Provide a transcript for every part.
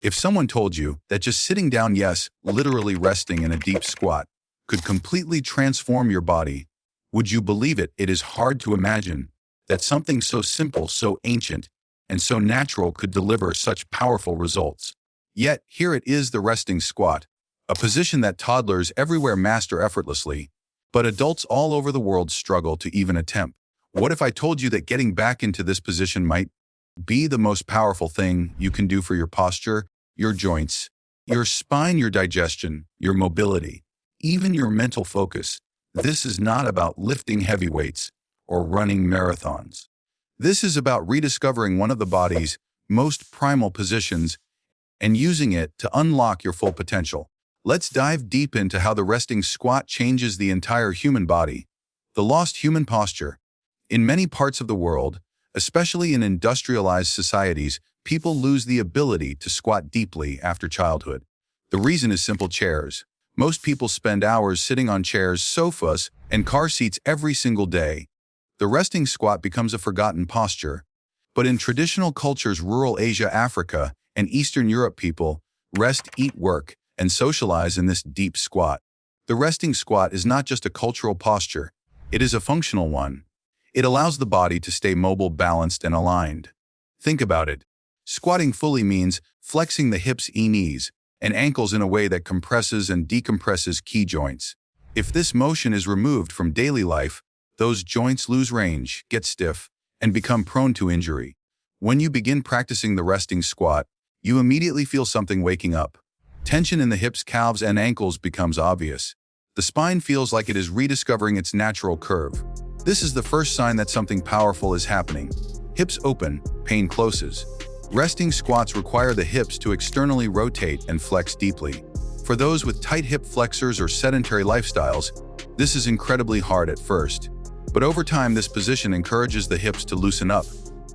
If someone told you that just sitting down, yes, literally resting in a deep squat, could completely transform your body, would you believe it? It is hard to imagine that something so simple, so ancient, and so natural could deliver such powerful results. Yet, here it is, the resting squat, a position that toddlers everywhere master effortlessly, but adults all over the world struggle to even attempt. What if I told you that getting back into this position might be the most powerful thing you can do for your posture, your joints, your spine, your digestion, your mobility, even your mental focus? This is not about lifting heavy weights or running marathons. This is about rediscovering one of the body's most primal positions and using it to unlock your full potential. Let's dive deep into how the resting squat changes the entire human body. The lost human posture. In many parts of the world, especially in industrialized societies, people lose the ability to squat deeply after childhood. The reason is simple: chairs. Most people spend hours sitting on chairs, sofas, and car seats every single day. The resting squat becomes a forgotten posture. But in traditional cultures, rural Asia, Africa, and Eastern Europe, people rest, eat, work, and socialize in this deep squat. The resting squat is not just a cultural posture, it is a functional one. It allows the body to stay mobile, balanced, and aligned. Think about it. Squatting fully means flexing the hips, knees, and ankles in a way that compresses and decompresses key joints. If this motion is removed from daily life, those joints lose range, get stiff, and become prone to injury. When you begin practicing the resting squat, you immediately feel something waking up. Tension in the hips, calves, and ankles becomes obvious. The spine feels like it is rediscovering its natural curve. This is the first sign that something powerful is happening. Hips open, pain closes. Resting squats require the hips to externally rotate and flex deeply. For those with tight hip flexors or sedentary lifestyles, this is incredibly hard at first. But over time, this position encourages the hips to loosen up.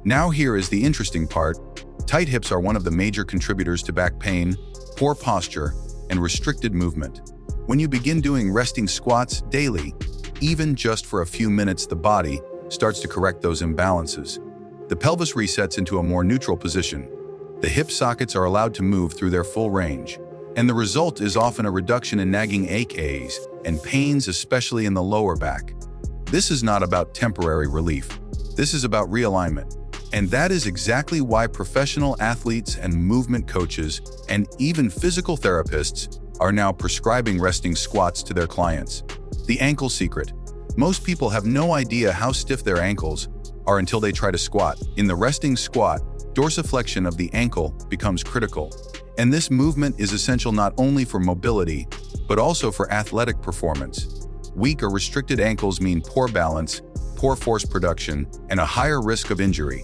Now here is the interesting part. Tight hips are one of the major contributors to back pain, poor posture, and restricted movement. When you begin doing resting squats daily, even just for a few minutes, the body starts to correct those imbalances. The pelvis resets into a more neutral position. The hip sockets are allowed to move through their full range, and the result is often a reduction in nagging aches and pains, especially in the lower back. This is not about temporary relief. This is about realignment. And that is exactly why professional athletes and movement coaches and even physical therapists are now prescribing resting squats to their clients. The ankle secret. Most people have no idea how stiff their ankles are until they try to squat. In the resting squat, dorsiflexion of the ankle becomes critical. And this movement is essential not only for mobility, but also for athletic performance. Weak or restricted ankles mean poor balance, poor force production, and a higher risk of injury.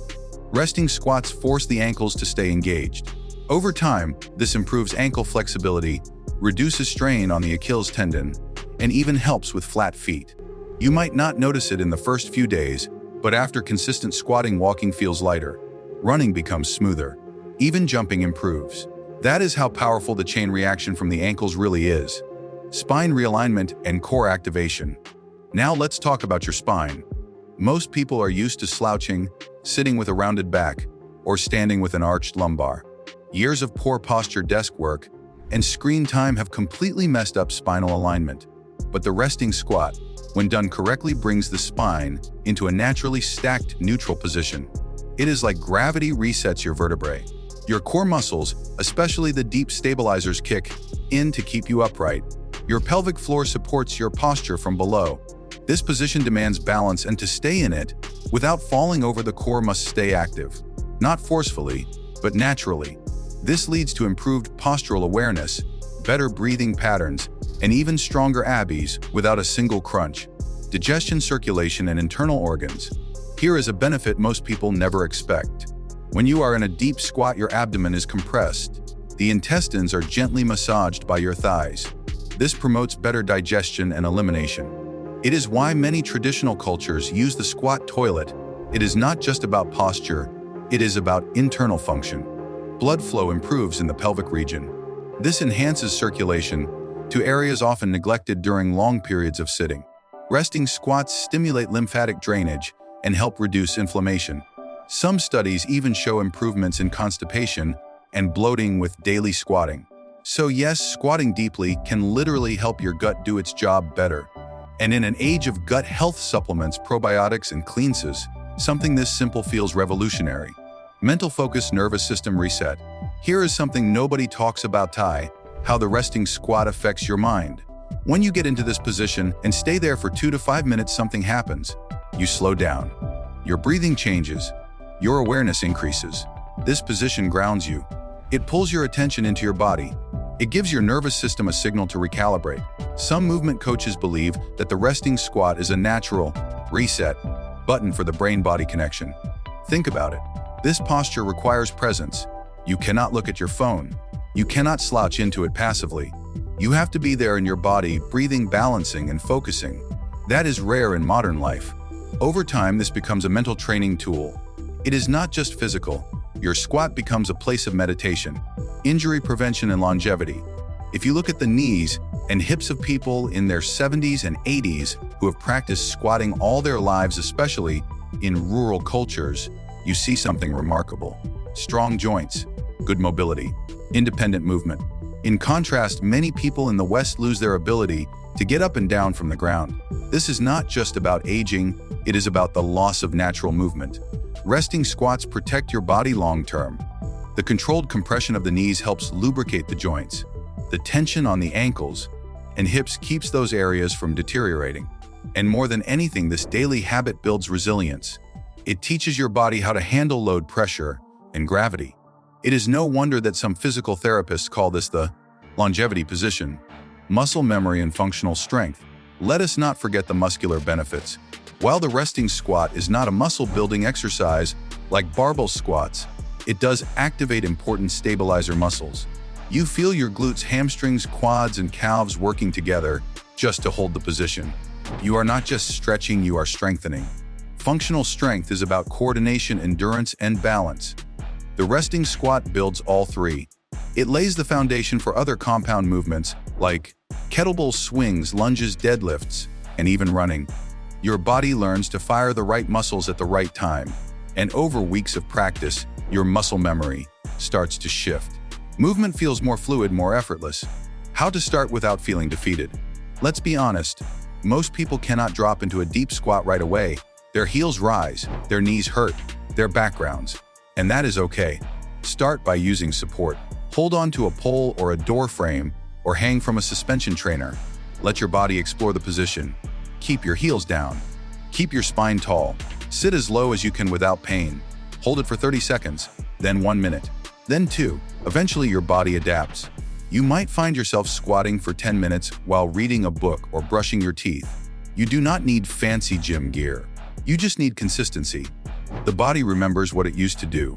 Resting squats force the ankles to stay engaged. Over time, this improves ankle flexibility, reduces strain on the Achilles tendon, and even helps with flat feet. You might not notice it in the first few days, but after consistent squatting, walking feels lighter, running becomes smoother, even jumping improves. That is how powerful the chain reaction from the ankles really is. Spine realignment and core activation. Now let's talk about your spine. Most people are used to slouching, sitting with a rounded back, or standing with an arched lumbar. Years of poor posture, desk work, and screen time have completely messed up spinal alignment. But the resting squat, when done correctly, brings the spine into a naturally stacked, neutral position. It is like gravity resets your vertebrae. Your core muscles, especially the deep stabilizers, kick in to keep you upright. Your pelvic floor supports your posture from below. This position demands balance, and to stay in it without falling over, the core must stay active. Not forcefully, but naturally. This leads to improved postural awareness, better breathing patterns, and even stronger abs without a single crunch. Digestion, circulation, and internal organs. Here is a benefit most people never expect. When you are in a deep squat, your abdomen is compressed. The intestines are gently massaged by your thighs. This promotes better digestion and elimination. It is why many traditional cultures use the squat toilet. It is not just about posture, it is about internal function. Blood flow improves in the pelvic region. This enhances circulation to areas often neglected during long periods of sitting. Resting squats stimulate lymphatic drainage and help reduce inflammation. Some studies even show improvements in constipation and bloating with daily squatting. So yes, squatting deeply can literally help your gut do its job better. And in an age of gut health supplements, probiotics, and cleanses, something this simple feels revolutionary. Mental focus, nervous system reset. Here is something nobody talks about, how the resting squat affects your mind. When you get into this position and stay there for 2 to 5 minutes, something happens. You slow down. Your breathing changes. Your awareness increases. This position grounds you. It pulls your attention into your body. It gives your nervous system a signal to recalibrate. Some movement coaches believe that the resting squat is a natural reset button for the brain-body connection. Think about it. This posture requires presence. You cannot look at your phone. You cannot slouch into it passively. You have to be there in your body, breathing, balancing, and focusing. That is rare in modern life. Over time, this becomes a mental training tool. It is not just physical. Your squat becomes a place of meditation, injury prevention, and longevity. If you look at the knees and hips of people in their 70s and 80s who have practiced squatting all their lives, especially in rural cultures, you see something remarkable. Strong joints, good mobility, independent movement. In contrast, many people in the West lose their ability to get up and down from the ground. This is not just about aging, it is about the loss of natural movement. Resting squats protect your body long-term. The controlled compression of the knees helps lubricate the joints. The tension on the ankles and hips keeps those areas from deteriorating. And more than anything, this daily habit builds resilience. It teaches your body how to handle load, pressure, and gravity. It is no wonder that some physical therapists call this the longevity position. Muscle memory and functional strength. Let us not forget the muscular benefits. While the resting squat is not a muscle-building exercise like barbell squats, it does activate important stabilizer muscles. You feel your glutes, hamstrings, quads, and calves working together just to hold the position. You are not just stretching, you are strengthening. Functional strength is about coordination, endurance, and balance. The resting squat builds all three. It lays the foundation for other compound movements like kettlebell swings, lunges, deadlifts, and even running. Your body learns to fire the right muscles at the right time, and over weeks of practice, your muscle memory starts to shift. Movement feels more fluid, more effortless. How to start without feeling defeated? Let's be honest, most people cannot drop into a deep squat right away. Their heels rise, their knees hurt, their back grounds, and that is okay. Start by using support. Hold on to a pole or a door frame, or hang from a suspension trainer. Let your body explore the position. Keep your heels down. Keep your spine tall. Sit as low as you can without pain. Hold it for 30 seconds, then 1 minute, then 2. Eventually your body adapts. You might find yourself squatting for 10 minutes while reading a book or brushing your teeth. You do not need fancy gym gear. You just need consistency. The body remembers what it used to do.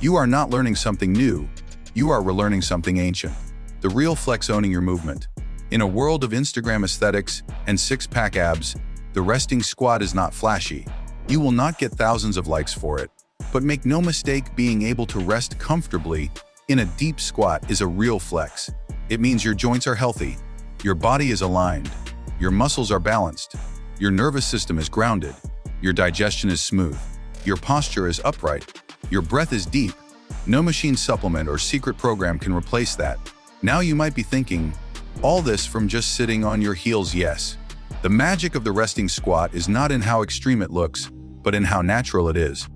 You are not learning something new. You are relearning something ancient. The real flex, owning your movement. In a world of Instagram aesthetics and six-pack abs, the resting squat is not flashy. You will not get thousands of likes for it. But make no mistake, being able to rest comfortably in a deep squat is a real flex. It means your joints are healthy, your body is aligned, your muscles are balanced, your nervous system is grounded, your digestion is smooth, your posture is upright, your breath is deep. No machine, supplement, or secret program can replace that. Now you might be thinking, all this from just sitting on your heels? Yes. The magic of the resting squat is not in how extreme it looks, but in how natural it is.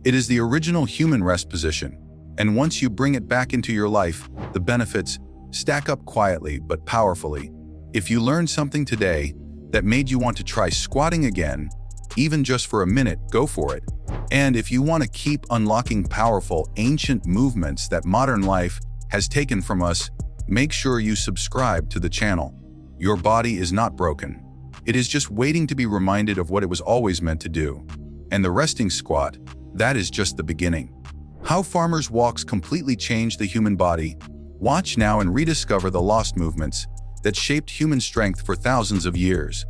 It is the original human rest position. And once you bring it back into your life, the benefits stack up quietly but powerfully. If you learned something today that made you want to try squatting again, even just for a minute, go for it. And if you want to keep unlocking powerful, ancient movements that modern life has taken from us, make sure you subscribe to the channel. Your body is not broken. It is just waiting to be reminded of what it was always meant to do. And the resting squat, that is just the beginning. How farmers' walks completely changed the human body. Watch now and rediscover the lost movements that shaped human strength for thousands of years.